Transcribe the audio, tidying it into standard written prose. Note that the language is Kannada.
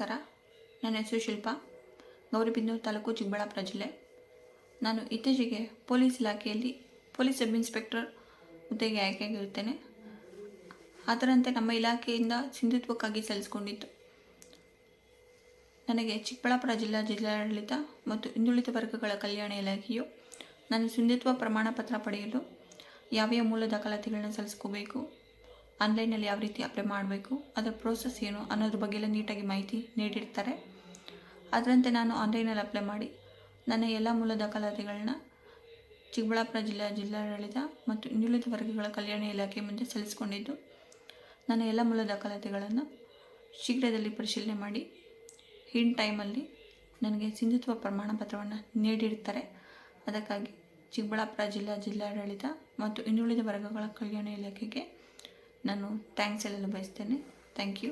ನಮಸ್ಕಾರ. ನನ್ನ ಹೆಸರು ಶಿಲ್ಪಾ, ಗೌರಿಬಿದನೂರು ತಾಲೂಕು, ಚಿಕ್ಕಬಳ್ಳಾಪುರ ಜಿಲ್ಲೆ. ನಾನು ಇತ್ತೀಚೆಗೆ ಪೊಲೀಸ್ ಇಲಾಖೆಯಲ್ಲಿ ಪೊಲೀಸ್ ಸಬ್ ಇನ್ಸ್ಪೆಕ್ಟರ್ ಹುದ್ದೆಗೆ ಆಯ್ಕೆಯಾಗಿರುತ್ತೇನೆ. ಅದರಂತೆ ನಮ್ಮ ಇಲಾಖೆಯಿಂದ ಸಿಂಧುತ್ವಕ್ಕಾಗಿ ಸಲ್ಲಿಸಿಕೊಂಡಿದ್ದು ನನಗೆ ಚಿಕ್ಕಬಳ್ಳಾಪುರ ಜಿಲ್ಲಾಡಳಿತ ಮತ್ತು ಹಿಂದುಳಿದ ವರ್ಗಗಳ ಕಲ್ಯಾಣ ಇಲಾಖೆಯು ನಾನು ಸಿಂಧುತ್ವ ಪ್ರಮಾಣ ಪತ್ರ ಪಡೆಯಲು ಯಾವ್ಯಾವ ಮೂಲ ದಾಖಲಾತಿಗಳನ್ನ ಸಲ್ಲಿಸ್ಕೋಬೇಕು, ಆನ್ಲೈನಲ್ಲಿ ಯಾವ ರೀತಿ ಅಪ್ಲೈ ಮಾಡಬೇಕು, ಅದರ ಪ್ರೋಸೆಸ್ ಏನು ಅನ್ನೋದ್ರ ಬಗ್ಗೆ ಎಲ್ಲ ನೀಟಾಗಿ ಮಾಹಿತಿ ನೀಡಿರ್ತಾರೆ. ಅದರಂತೆ ನಾನು ಆನ್ಲೈನಲ್ಲಿ ಅಪ್ಲೈ ಮಾಡಿ ನನ್ನ ಎಲ್ಲ ಮೂಲ ದಾಖಲಾತಿಗಳನ್ನ ಚಿಕ್ಕಬಳ್ಳಾಪುರ ಜಿಲ್ಲಾಡಳಿತ ಮತ್ತು ಹಿಂದುಳಿದ ವರ್ಗಗಳ ಕಲ್ಯಾಣ ಇಲಾಖೆ ಮುಂದೆ ಸಲ್ಲಿಸ್ಕೊಂಡಿದ್ದು, ನನ್ನ ಎಲ್ಲ ಮೂಲ ದಾಖಲಾತಿಗಳನ್ನು ಶೀಘ್ರದಲ್ಲಿ ಪರಿಶೀಲನೆ ಮಾಡಿ ಇನ್ ಟೈಮಲ್ಲಿ ನನಗೆ ಸಿಂಧುತ್ವ ಪ್ರಮಾಣ ಪತ್ರವನ್ನು ನೀಡಿರ್ತಾರೆ. ಅದಕ್ಕಾಗಿ ಚಿಕ್ಕಬಳ್ಳಾಪುರ ಜಿಲ್ಲಾಡಳಿತ ಮತ್ತು ಹಿಂದುಳಿದ ವರ್ಗಗಳ ಕಲ್ಯಾಣ ಇಲಾಖೆಗೆ ನಾನು ಥ್ಯಾಂಕ್ಸ್ ಹೇಳಲು ಬಯಸ್ತೇನೆ. Thank you.